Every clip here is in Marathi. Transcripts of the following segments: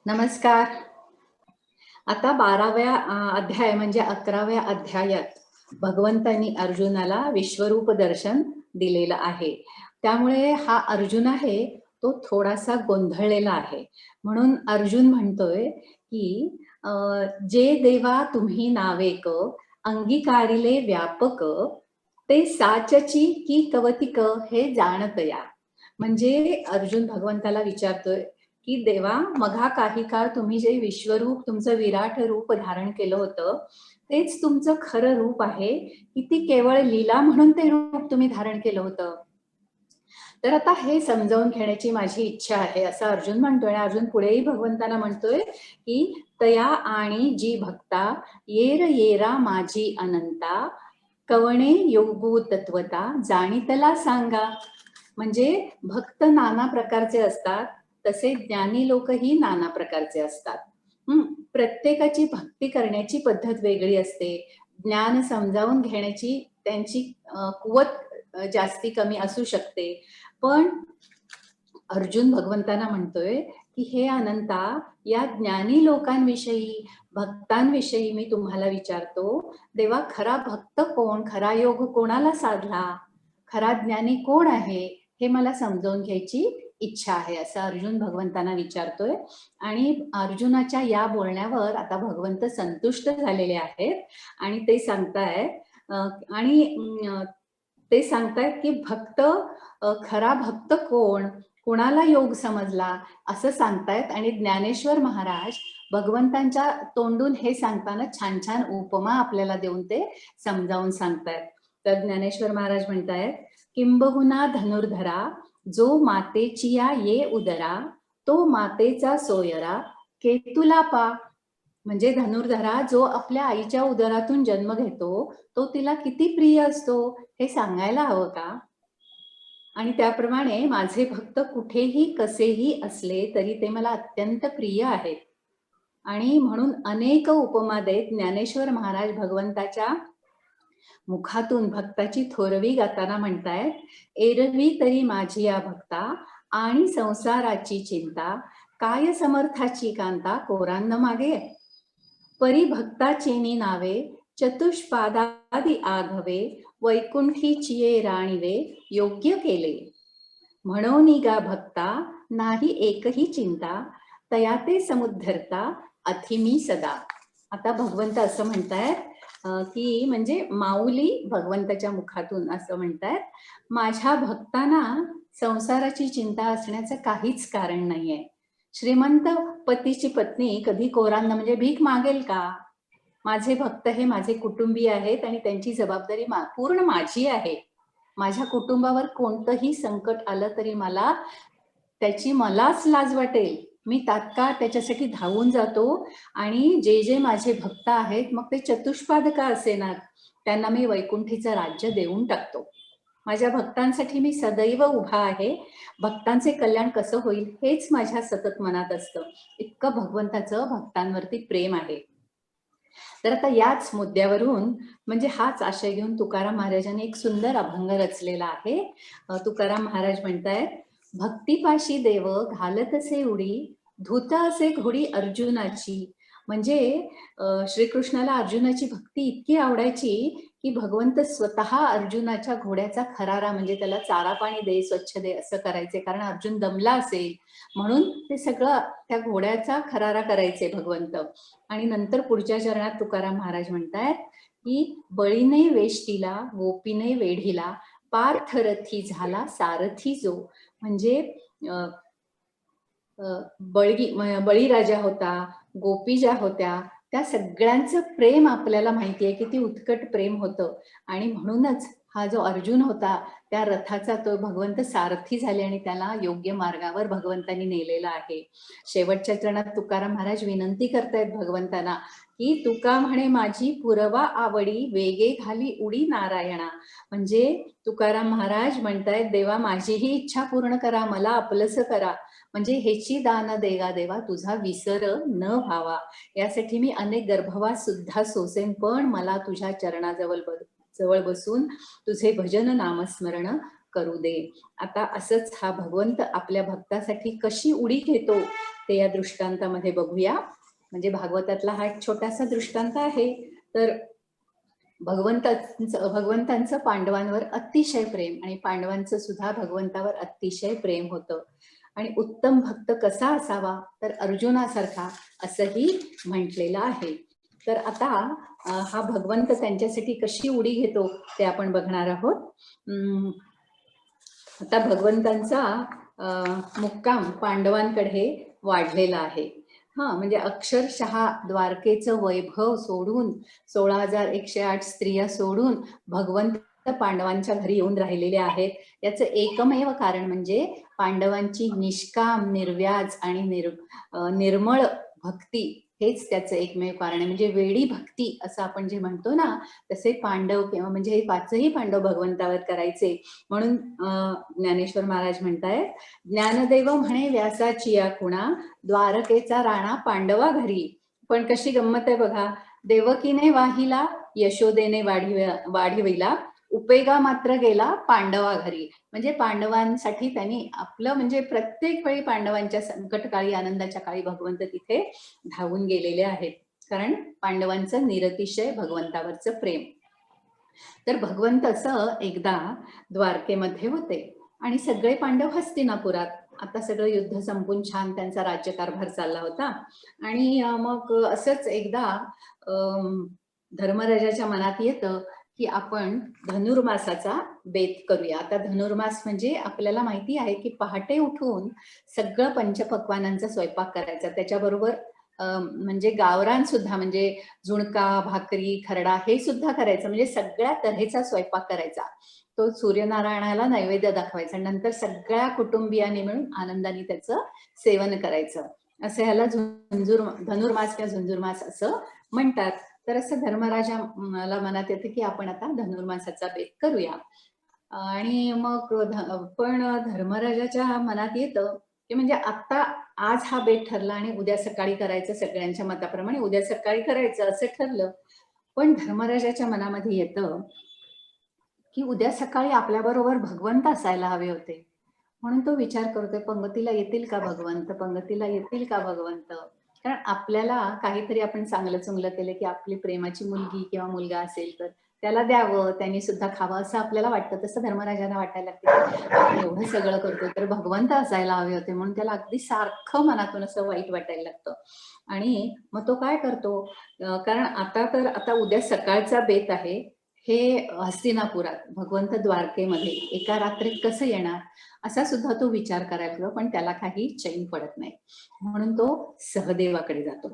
नमस्कार. आता 12व्या अध्याय म्हणजे 11व्या अध्यायात भगवंतांनी अर्जुनाला विश्वरूप दर्शन दिलेलं आहे. त्यामुळे हा अर्जुन आहे तो थोडासा गोंधळलेला आहे. म्हणून अर्जुन म्हणतोय, की "जे देवा तुम्ही नावेक, अंगीकारिले व्यापक, ते साचची की कवतिक हे जाणतया." म्हणजे अर्जुन भगवंताला विचारतोय, की देवा मघा काही काळ तुम्ही जे विश्वरूप तुमचं विराट रूप धारण केलं होतं, तेच तुमचं खरं रूप आहे, की ती केवळ लीला म्हणून ते रूप तुम्ही धारण केलं होतं? तर आता हे समजावून घेण्याची माझी इच्छा आहे, असं अर्जुन म्हणतोय. आणि अर्जुन पुढेही भगवंतांना म्हणतोय, की "तया आणि जी भक्ता येर येरा माझी अनंता, कवणे योगू तत्वता जाणीतला सांगा." म्हणजे भक्त नाना प्रकारचे असतात, तसे ज्ञानी लोकही नाना प्रकारचे असतात. प्रत्येकाची भक्ती करण्याची पद्धत वेगळी असते. ज्ञान समजावून घेण्याची त्यांची कुवत जास्ती कमी असू शकते. पण अर्जुन भगवंतांना म्हणतोय, की "हे अनंता, या ज्ञानी लोकांविषयी, भक्तांविषयी मी तुम्हाला विचारतो. देवा खरा भक्त कोण? खरा योग कोणाला साधला? खरा ज्ञानी कोण आहे? हे मला समजावून घ्यायची इच्छा आहे." असं अर्जुन भगवंतांना विचारतोय. आणि अर्जुनाच्या या बोलण्यावर आता भगवंत संतुष्ट झालेले आहेत आणि ते सांगतायत आणि ते सांगतायत, की खरा भक्त कोण? कुणाला योग समजला? असं सांगतायत. आणि ज्ञानेश्वर महाराज भगवंतांच्या तोंडून हे सांगताना छान छान उपमा आपल्याला देऊन ते समजावून सांगतायत. तर ज्ञानेश्वर महाराज म्हणतायत, "किंबहुना धनुर्धरा, जो मातेचिया ये उदरा, तो मातेचा सोयरा केतुला पा." म्हणजे धनुर्धरा जो आपल्या आईच्या उदरातून जन्म घेतो, तो तिला किती प्रिय असतो हे सांगायला हवं का? आणि त्याप्रमाणे माझे भक्त कुठेही कसेही असले तरी ते मला अत्यंत प्रिय आहेत. आणि म्हणून अनेक उपमा देत ज्ञानेश्वर महाराज भगवंताच्या मुखातून भक्ताची थोरवी गाताना म्हणतायत, "एरवी तरी माझी या भक्ता आणि संसाराची चिंता, काय समर्थाची कांता कोरांन मागे. परी भक्ताचेनी नावे चतुष्पादादी आघवे, वैकुंठीचिये राणीवे योग्य केले. म्हणोनी गा भक्ता नाही एकही चिंता, तया ते समुद्धरता अथिमी सदा." आता भगवंत असं म्हणतायत, की म्हणजे माऊली भगवंताच्या मुखातून असं म्हणतायत, "माझ्या भक्तांना संसाराची चिंता असण्याचं काहीच कारण नाहीये. श्रीमंत पतीची पत्नी कधी कोरांना म्हणजे भीक मागेल का? माझे भक्त हे माझे कुटुंबीय आहेत आणि त्यांची जबाबदारी पूर्ण माझी आहे. माझ्या कुटुंबावर कोणतंही संकट आलं तरी त्याची मलाच लाज वाटेल. मी तात्काळ त्याच्यासाठी धावून जातो आणि जे जे माझे भक्त आहेत, मग ते चतुष्पाद का असेनात, त्यांना मी वैकुंठीचं राज्य देऊन टाकतो. माझ्या भक्तांसाठी मी सदैव उभा आहे. भक्तांचे कल्याण कसं होईल हेच माझ्या सतत मनात असतं." इतकं भगवंताचं भक्तांवरती प्रेम आहे. तर आता याच मुद्द्यावरून म्हणजे हाच आशय घेऊन तुकाराम महाराजांनी एक सुंदर अभंग रचलेला आहे. तुकाराम महाराज म्हणतायत, "भक्तिपाशी देव घालतसे उडी, धूत असे घोडी अर्जुनाची." म्हणजे श्रीकृष्णाला अर्जुनाची भक्ती इतकी आवडायची, की भगवंत स्वतः अर्जुनाच्या घोड्याचा खरारा म्हणजे त्याला चारा पाणी दे, स्वच्छ दे असं करायचे. कारण अर्जुन दमला असेल म्हणून ते सगळं त्या घोड्याचा खरारा करायचे भगवंत. आणि नंतर पुढच्या चरणात तुकाराम महाराज म्हणतायत, की "बळीने वेष्टीला गोपीने वेढीला, पार्थरथी झाला सारथी जो." म्हणजे बळीराजा होता, गोपी ज्या होत्या, त्या सगळ्यांचं प्रेम आपल्याला माहिती आहे, किती उत्कट प्रेम होतं. आणि म्हणूनच हा जो अर्जुन होता, त्या रथाचा तो भगवंत सारथी झाले आणि त्याला योग्य मार्गावर भगवंतांनी नेलेला आहे. शेवटच्या चरणात तुकाराम महाराज विनंती करतायत भगवंतांना, की "तुका म्हणे माझी पुरवा आवडी, वेगे घाली उडी नारायणा." म्हणजे तुकाराम महाराज म्हणतायत, "देवा माझीही इच्छा पूर्ण करा, मला आपलंसं करा. म्हणजे हेची दान देगा देवा, तुझा विसर न व्हावा. यासाठी मी अनेक गर्भवास सुद्धा सोसेन, पण मला तुझ्या चरणाजवळ जवळ बसून तुझे भजन नामस्मरण करू दे. आता असंच हा भगवंत आपल्या भक्तासाठी कशी उडी घेतो ते या दृष्टांतामध्ये बघूया. म्हणजे भागवतातला हा एक छोटासा दृष्टांत आहे. तर भगवंतांचं पांडवांवर अतिशय प्रेम आणि पांडवांचं सुद्धा भगवंतावर अतिशय प्रेम होतं. आणि उत्तम भक्त कसा असावा, तर अर्जुनासारखा असंही म्हटलेलं आहे. तर आता हा भगवंत त्यांच्यासाठी कशी उडी घेतो ते आपण बघणार आहोत. आता भगवंतांचा मुक्काम पांडवांकडे वाढलेला आहे. म्हणजे अक्षरशः द्वारकेचं वैभव सोडून 16,108 स्त्रिया सोडून भगवंत पांडवांच्या घरी येऊन राहिलेले आहेत. याचं एकमेव कारण म्हणजे पांडवांची निष्काम, निर्व्याज आणि निर्मळ भक्ती हेच त्याचं एकमेव कारण आहे. म्हणजे वेडी भक्ती असं आपण जे म्हणतो ना, तसे पांडव किंवा म्हणजे हे पाचही पांडव भगवंतावर करायचे. म्हणून ज्ञानेश्वर महाराज म्हणतायत, ज्ञानदेव म्हणे व्यासाची या खुणा, द्वारकेचा राणा पांडवा घरी. पण कशी गंमत आहे बघा, देवकीने वाहिला, यशोदेने वाढविला, उपेगा मात्र गेला पांडवा घरी. म्हणजे पांडवांसाठी त्यांनी आपलं म्हणजे प्रत्येक वेळी पांडवांच्या संकटकाळी, आनंदाच्या काळी भगवंत तिथे धावून गेलेले आहेत. कारण पांडवांचं निरतिशय भगवंतावरचं प्रेम. तर भगवंत असं एकदा द्वारकेमध्ये होते आणि सगळे पांडव हस्तिनापुरात. आता सगळं युद्ध संपून छान त्यांचा राज्यकारभार चालला होता. आणि मग असंच एकदा धर्मराजाच्या मनात येतं की आपण धनुर्मासाचा बेत करूया. आता धनुर्मास म्हणजे आपल्याला माहिती आहे की पहाटे उठून सगळं पंचपक्वानांचा स्वयंपाक करायचा. त्याच्याबरोबर म्हणजे गावरान सुद्धा, म्हणजे झुणका, भाकरी, खरडा हे सुद्धा करायचं. म्हणजे सगळ्या तऱ्हेचा स्वयंपाक करायचा. तो सूर्यनारायणाला नैवेद्य दाखवायचा. नंतर सगळ्या कुटुंबियांनी मिळून आनंदाने त्याचं सेवन करायचं. असं ह्याला धनुर्मास किंवा झुंझुरमास असं म्हणतात. तर असं धर्मराजाला मनात येतं की आपण आता धनुर्मासाचा बेत करूया. आणि मग पण धर्मराजाच्या मनात येतं की म्हणजे आता आज हा बेत ठरला आणि उद्या सकाळी करायचं, सगळ्यांच्या मताप्रमाणे उद्या सकाळी करायचं असं ठरलं. पण धर्मराजाच्या मनामध्ये येतं की उद्या सकाळी आपल्याबरोबर भगवंत असायला हवे होते. म्हणून तो विचार करतोय, पंगतीला येतील का भगवंत, पंगतीला येतील का भगवंत. कारण आपल्याला काहीतरी आपण चांगलं चुंगलं केलं की आपली प्रेमाची मुलगी किंवा मुलगा असेल तर त्याला द्यावं, त्यांनी सुद्धा खावं असं आपल्याला वाटतं. तसं धर्मराजांना वाटायला लागतं आपण एवढं सगळं करतो तर भगवंत असायला हवे होते. म्हणून त्याला अगदी सारखं मनातून असं वाईट वाटायला लागतं. आणि मग तो काय करतो, कारण आता उद्या सकाळचा बेत आहे, हे हस्तिनापुरात भगवंत द्वारकेमध्ये एका रात्रीत कसं येणार असा सुद्धा तो विचार करायला लागतो. पण त्याला काही चैन पडत नाही. म्हणून तो सहदेवाकडे जातो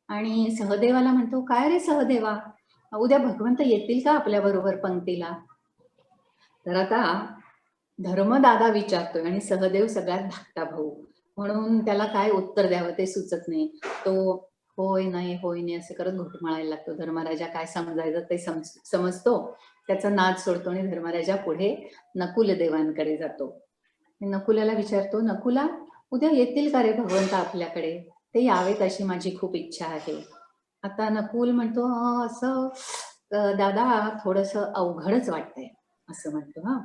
आणि सहदेवाला म्हणतो, काय रे सहदेवा, उद्या भगवंत येतील का आपल्या बरोबर पंक्तीला. तर आता धर्मदादा विचारतोय आणि सहदेव सगळ्यात धाकटा भाऊ, म्हणून त्याला काय उत्तर द्यावं ते सुचत नाही. तो होय नाही होय नाही असं करत घुटमळायला लागतो. धर्मराजा काय समजायचं ते समजतो, त्याचा नाद सोडतो आणि धर्मराजा पुढे नकुल देवांकडे जातो. नकुलाला विचारतो, नकुला उद्या येतील का रे भगवंत आपल्याकडे, ते यावेत अशी माझी खूप इच्छा आहे. आता नकुल म्हणतो, असं दादा थोडस अवघडच वाटतंय असं म्हणतो.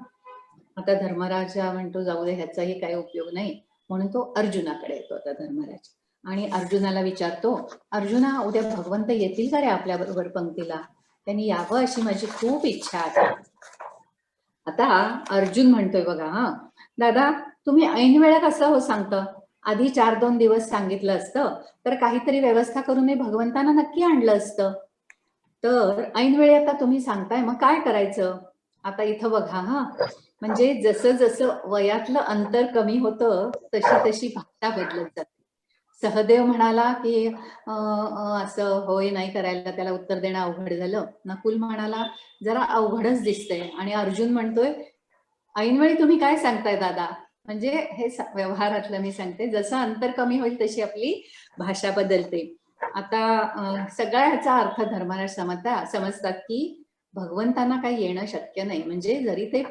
आता धर्मराजा म्हणतो, जाऊ दे ह्याचाही काही उपयोग नाही. म्हणून तो अर्जुनाकडे येतो आता धर्मराज आणि अर्जुनाला विचारतो, अर्जुना उद्या भगवंत येतील का रे आपल्या बरोबर पंक्तीला, त्यांनी यावं अशी माझी खूप इच्छा आहे. आता अर्जुन म्हणतोय बघा, दादा तुम्ही ऐन वेळा कसं हो सांगतं, आधी 4-2 दिवस सांगितलं असतं तर काहीतरी व्यवस्था करून मी भगवंतांना नक्की आणलं असतं. तर ऐन वेळी आता तुम्ही सांगताय, मग काय करायचं. आता इथं बघा, म्हणजे जसं जसं वयातलं अंतर कमी होतं तशी तशी भाषा बदलत जाते. सहदेव म्हणाला की असं होय नाही करायला त्याला उत्तर देणं अवघड झालं. नकुल म्हणाला जरा अवघडच दिसतंय. आणि अर्जुन म्हणतोय, ऐनवेळी तुम्ही काय सांगताय दादा. म्हणजे हे व्यवहारातलं मी सांगते, जसं अंतर कमी होईल तशी आपली भाषा बदलते. आता सगळ्या ह्याचा अर्थ धर्मराज समजतात की भगवंतांना काही येणं शक्य नाही. म्हणजे जरी ते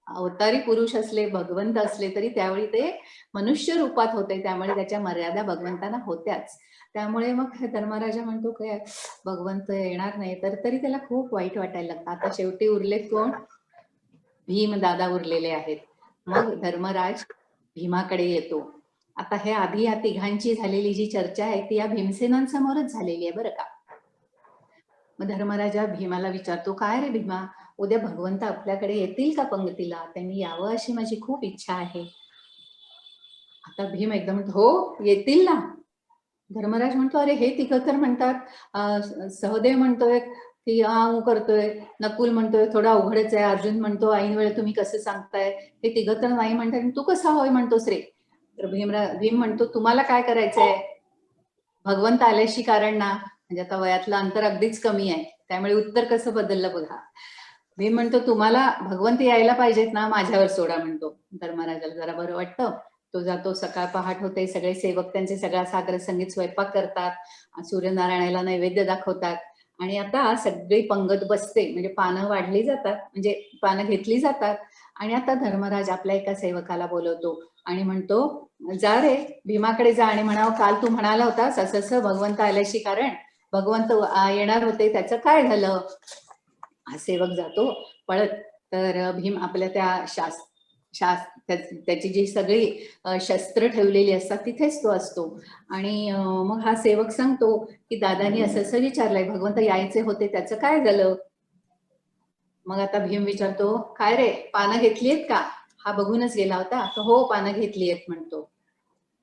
अवतारी पुरुष असले, भगवंत असले, तरी त्यावेळी ते मनुष्य रूपात होते. त्यामुळे त्याच्या मर्यादा भगवंतांना होत्याच. त्यामुळे मग धर्मराजा म्हणतो काय भगवंत येणार नाही, तर तरी त्याला खूप वाईट वाटायला लागतं. आता शेवटी उरले कोण, भीम दादा उरलेले आहेत. मग धर्मराज भीमाकडे येतो. आता हे आधी या तिघांची झालेली जी चर्चा आहे ती या भीमसेनांसमोरच झालेली आहे बरं का. मग धर्मराजा भीमाला विचारतो, काय रे भीमा, उद्या भगवंत आपल्याकडे येतील का पंगतीला? त्यांनी यावं अशी माझी खूप इच्छा आहे. आता भीम एकदम हो येतील ना. धर्मराज म्हणतो, अरे हे तिघं तर म्हणतात, सहदेव म्हणतोय की करतोय, नकुल म्हणतोय थोडा अवघडच आहे, अर्जुन म्हणतो ऐन वेळ तुम्ही कसं सांगताय, हे तिघं तर नाही म्हणतात, तू कसा होय म्हणतोस रे? तर भीम म्हणतो, तुम्हाला काय करायचंय? भगवंत आल्याशी कारण ना. म्हणजे आता वयातलं अंतर अगदीच कमी आहे, त्यामुळे उत्तर कसं बदललं बघा. भीम म्हणतो, तुम्हाला भगवंत यायला पाहिजेत ना, माझ्यावर सोडा म्हणतो. धर्मराजाला जरा बरं वाटतं. तो जातो, सकाळ पहाट होते, सगळे सेवक त्यांचे सगळा सागर संगीत स्वयंपाक करतात, सूर्यनारायणाला नैवेद्य दाखवतात आणि आता सगळी पंगत बसते, म्हणजे पानं वाढली जातात, म्हणजे पानं घेतली जातात. आणि आता धर्मराज आपल्या एका सेवकाला बोलवतो आणि म्हणतो, जा रे भीमाकडे जा आणि म्हणावं, काल तू म्हणाला होतास असं असं भगवंत आल्याशी कारण, भगवंत येणार होते, त्याचं काय झालं? हा सेवक जातो पळत. तर भीम आपल्या त्या त्याची जी सगळी शस्त्र ठेवलेली असतात तिथेच तो असतो. आणि मग हा सेवक सांगतो की दादानी असं असं विचारलंय, भगवंत यायचे होते, त्याचं काय झालं? मग आता भीम विचारतो, काय रे पानं घेतलीयत का? हा बघूनच गेला होता. तर हो पानं घेतलीयत म्हणतो.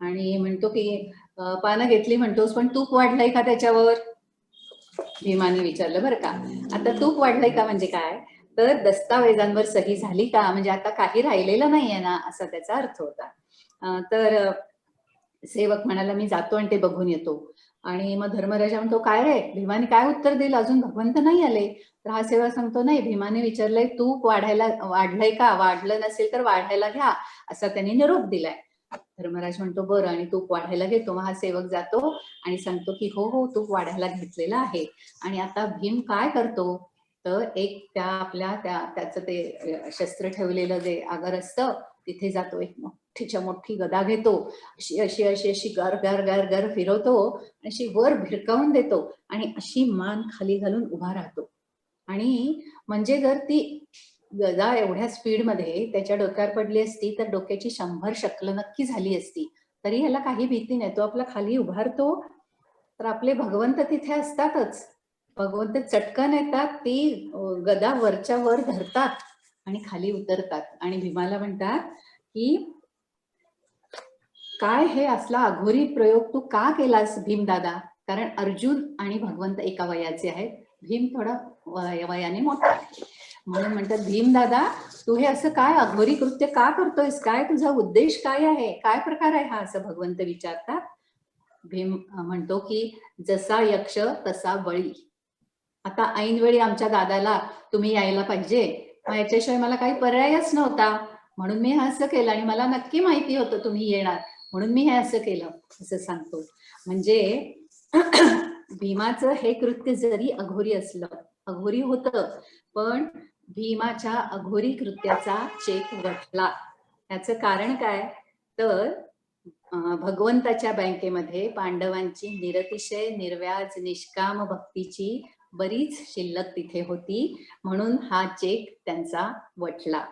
आणि म्हणतो की पानं घेतली म्हणतोस, पण तूप वाढलंय का त्याच्यावर? भीमाने विचारलं बरं का. आता तूप वाढलंय का म्हणजे काय? तर दस्तावेजांवर सही झाली का, म्हणजे आता काही राहिलेलं नाहीये ना, असा त्याचा अर्थ होता. तर सेवक म्हणाला, मी जातो आणि ते बघून येतो. आणि मग धर्मराजा म्हणतो, काय रे भीमाने काय उत्तर दिलं, अजून भगवंत नाही आले? तर हा सेवक सांगतो, नाही भीमाने विचारलंय तूप वाढलंय का, वाढलं नसेल तर वाढायला घ्या, असा त्यांनी निरोप दिलाय. धर्मराज म्हणतो, बरं, आणि तूप वाढायला घेतो. मग हा सेवक जातो आणि सांगतो की हो हो तूप वाढायला घेतलेलं आहे. आणि आता भीम काय करतो, तर एक त्याचं ते शस्त्र ठेवलेलं जे आगर असतं तिथे जातो, एक मोठीच्या मोठी गदा घेतो, अशी अशी अशी अशी गर गर गर गर फिरवतो, अशी वर भिरकावून देतो आणि अशी मान खाली घालून उभा राहतो. आणि म्हणजे जर ती गदा एवढ्या स्पीडमध्ये त्याच्या डोक्यावर पडली असती तर डोक्याची 100 शकलं नक्की झाली असती. तरी ह्याला काही भीती नाही, तो आपला खाली उभारतो. तर आपले भगवंत तिथे असतातच. भगवंत चटकन येतात, ती गदा वरच्या वर धरतात आणि खाली उतरतात आणि भीमाला म्हणतात की काय हे असला अघोरी प्रयोग तू का केलास भीमदादा? कारण अर्जुन आणि भगवंत एका वयाचे आहेत, भीम थोडा वयाने मोठा आहे. म्हणून म्हणतात, भीमदादा तू हे असं काय अघोरी कृत्य का करतोयस? काय तुझा उद्देश काय आहे? काय प्रकार आहे हा? असं भगवंत विचारतात. भीम म्हणतो की जसा यक्ष तसा बळी. आता ऐनवेळी आमच्या दादाला तुम्ही यायला पाहिजे, मग याच्याशिवाय मला काही पर्यायच नव्हता, म्हणून मी हे असं केलं आणि मला नक्की माहिती होतं तुम्ही येणार, म्हणून मी हे असं केलं, असं सांगतो. म्हणजे भीमाचं हे कृत्य जरी अघोरी असलं, अघोरी होतं, पण भीमाच्या अघोरी कृत्याचा चेक वठला. याचं कारण काय, तर भगवंताच्या बँकेमध्ये पांडवांची निरतिशय निर्व्याज निष्काम भक्तीची बरीच शिल्लक तिथे होती, म्हणून हा चेक त्यांचा वठला.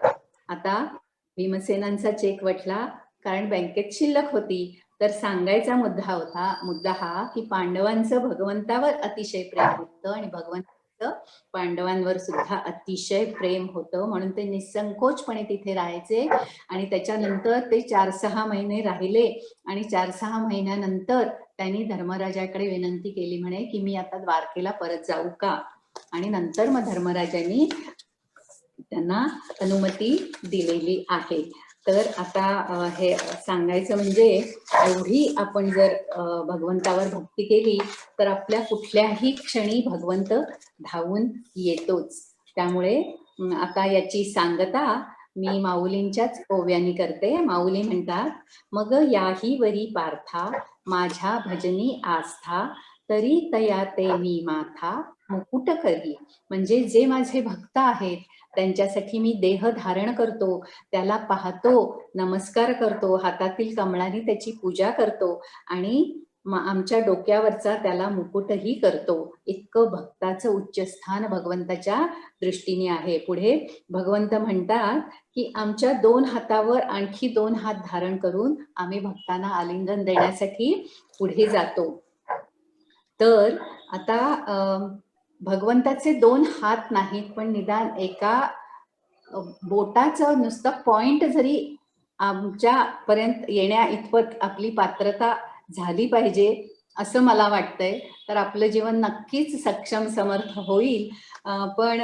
आता भीमसेनांचा चेक वठला कारण बँकेत शिल्लक होती. तर सांगायचा मुद्दा हा की पांडवांचं भगवंतावर अतिशय प्रेम होतं आणि भगवंताचं पांडवांवर सुद्धा अतिशय प्रेम होतं, म्हणून ते निसंकोचपणे तिथे राहायचे. आणि त्याच्यानंतर ते 4-6 महिने राहिले आणि 4-6 महिन्यानंतर त्यांनी धर्मराजाकडे विनंती केली, म्हणे की मी आता द्वारकेला परत जाऊ का? आणि नंतर मग धर्मराजांनी त्यांना अनुमती दिलेली आहे. तर आता हे सांगायचं म्हणजे, एवढी आपण जर भगवंतावर भक्ती केली तर आपल्या कुठल्याही क्षणी भगवंत धावून येतोच. त्यामुळे आता याची सांगता मी माऊलींच्याच ओव्यानी करते. माऊली म्हणतात, मग याही वरी पार्था माझ्या भजनी आस्था, तरी तया ते मी माथा मुकुट करी. म्हणजे जे माझे भक्त आहेत त्यांच्यासाठी मी देह धारण करतो, त्याला पाहतो, नमस्कार करतो, हातातील कमळाने त्याची पूजा करतो आणि आमच्या डोक्यावरचा त्याला मुकुटही करतो. इतकं भक्ताचं उच्चस्थान भगवंताच्या दृष्टीने आहे. पुढे भगवंत म्हणतात की आमच्या 2 हातावर आणखी 2 हात धारण करून आम्ही भक्तांना आलिंगन देण्यासाठी पुढे जातो. तर आता भगवंताचे 2 हात नाहीत, पण निदान एका बोटाचं नुसतं पॉइंट जरी आमच्यापर्यंत येण्या इतपत आपली पात्रता झाली पाहिजे असं मला वाटतंय. तर आपलं जीवन नक्कीच सक्षम समर्थ होईल. पण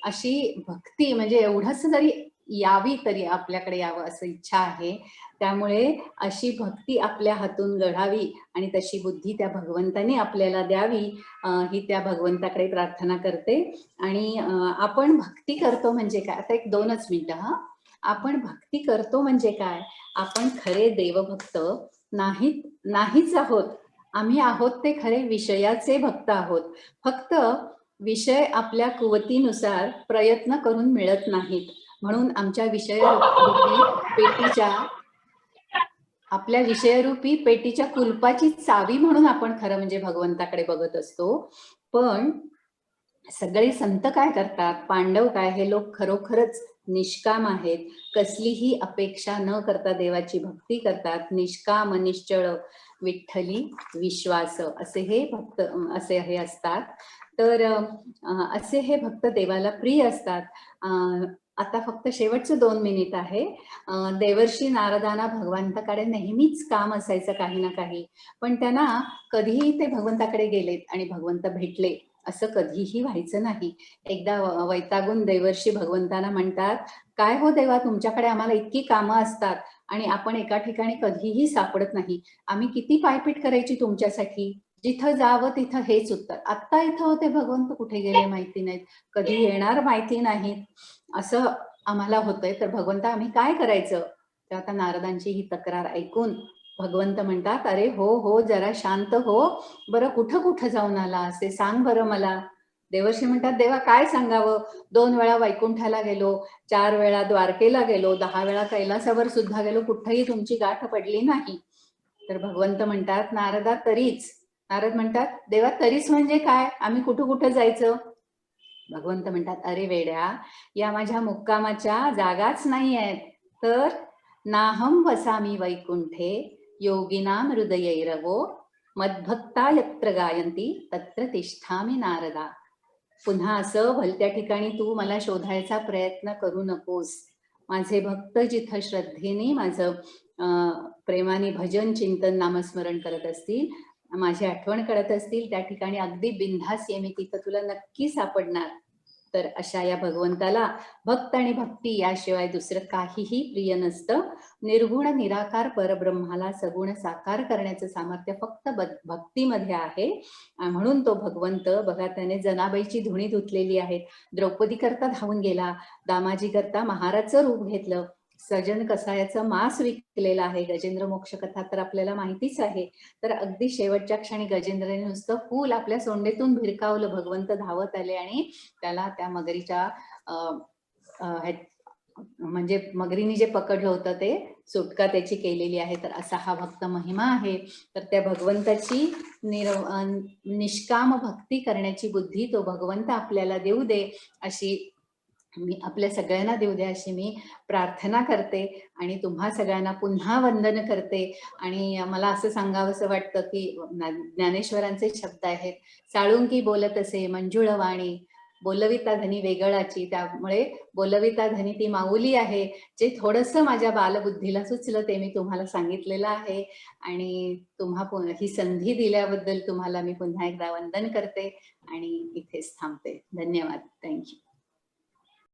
अशी भक्ती म्हणजे एवढंच जरी यावी तरी आपल्याकडे यावं असं इच्छा आहे. त्यामुळे अशी भक्ती आपल्या हातून घडावी आणि तशी बुद्धी त्या भगवंताने आपल्याला द्यावी, ही त्या भगवंताकडे प्रार्थना करते. आणि आपण भक्ती करतो म्हणजे काय, आता एक 2च मिनिटं. आपण भक्ती करतो म्हणजे काय, आपण खरे देवभक्त नाहीच आहोत. आम्ही आहोत ते खरे विषयाचे भक्त आहोत. फक्त विषय आपल्या कुवतीनुसार प्रयत्न करून मिळत नाहीत. म्हणून आमच्या आपल्या विषयरूपी पेटीच्या कुलपाची चावी म्हणून आपण खरं म्हणजे भगवंताकडे बघत असतो. पण सगळे संत काय करतात, पांडव काय, हे लोक खरोखरच निष्काम आहेत. कसलीही अपेक्षा न करता देवाची भक्ती करतात. निष्काम निश्चळ विठ्ठली विश्वास असे हे असतात. तर असे हे भक्त देवाला प्रिय असतात. आता फक्त शेवटचं 2 मिनिट आहे. देवर्षी नारदांना भगवंताकडे नेहमीच काम असायचं काही ना काही, पण त्यांना कधीही ते भगवंताकडे गेलेत आणि भगवंत भेटले असं कधीही व्हायचं नाही. एकदा वैतागून देवर्षी भगवंतांना म्हणतात, काय हो देवा, तुमच्याकडे आम्हाला इतकी कामं असतात आणि आपण एका ठिकाणी कधीही सापडत नाही. आम्ही किती पायपीट करायची तुमच्यासाठी, जिथं जावं तिथं हेच उत्तर. आत्ता इथं होते भगवंत, कुठे गेले माहिती नाहीत, कधी येणार माहिती नाहीत, असं आम्हाला होतंय. तर भगवंत आम्ही काय करायचं? तर आता नारदांची ही तक्रार ऐकून भगवंत म्हणतात, अरे हो जरा शांत हो. बरं कुठं कुठं जाऊन आला असे सांग बरं मला. देवर्षी म्हणतात, देवा काय सांगावं, 2 वेळा वैकुंठाला गेलो, 4 वेळा द्वारकेला गेलो, 10 वेळा कैलासावर सुद्धा गेलो, कुठेही तुमची गाठ पडली नाही. तर भगवंत म्हणतात, नारदा तरीच. नारद म्हणतात, देवा तरीच म्हणजे काय, आम्ही कुठं कुठं जायचं? भगवंत म्हणतात, अरे वेड्या, या माझ्या मुक्कामाच्या जागाच नाही आहेत. तर नाहम वसामी वैकुंठे योगिनाम हृदयैरवो मद्भक्ता यत्र गायंती तत्र तिष्ठामि नारदा. पुन्हा असं भलत्या ठिकाणी तू मला शोधायचा प्रयत्न करू नकोस. माझे भक्त जिथं श्रद्धेने माझं प्रेमाने भजन चिंतन नामस्मरण करत असतील, माझी आठवण करत असतील, त्या ठिकाणी अगदी बिनधास्त ये, मी तिथं तुला नक्की सापडणार. तर अशा या भगवंताला भक्त आणि भक्ती याशिवाय दुसरं काहीही प्रिय नसतं. निर्गुण निराकार परब्रह्माला सगुण साकार करण्याचं सामर्थ्य फक्त भक्तीमध्ये आहे. म्हणून तो भगवंत बघा, त्याने जनाबाईची धुणी धुतलेली आहे, द्रौपदी करता धावून गेला, दामाजी करता महाराजचं रूप घेतलं, सजन कसायाचं मांस विकलेलं आहे. गजेंद्र मोक्ष कथा तर आपल्याला माहितीच आहे. तर अगदी शेवटच्या क्षणी गजेंद्रने नुसतं फूल आपल्या सोंडेतून भिरकावलं, भगवंत धावत आले आणि त्याला त्या मगरीच्या म्हणजे मगरीने जे पकडलं होतं ते सुटका त्याची केलेली आहे. तर असा हा भक्त महिमा आहे. तर त्या भगवंताची निष्काम भक्ती करण्याची बुद्धी तो भगवंत आपल्याला देऊ दे, अशी मी आपल्या सगळ्यांना देऊ द्या अशी मी प्रार्थना करते. आणि तुम्हा सगळ्यांना पुन्हा वंदन करते. आणि मला असं सांगावंसं वाटतं की ज्ञानेश्वरांचे शब्द आहेत, साळुंकी बोलत असे मंजुळ वाणी, बोलविता धनी वेगळाची. त्यामुळे बोलविता धनी ती माऊली आहे. जे थोडंसं माझ्या बालबुद्धीला सुचलं ते मी तुम्हाला सांगितलेलं आहे. आणि ही संधी दिल्याबद्दल तुम्हाला मी पुन्हा एकदा वंदन करते आणि इथेच थांबते. धन्यवाद. थँक्यू.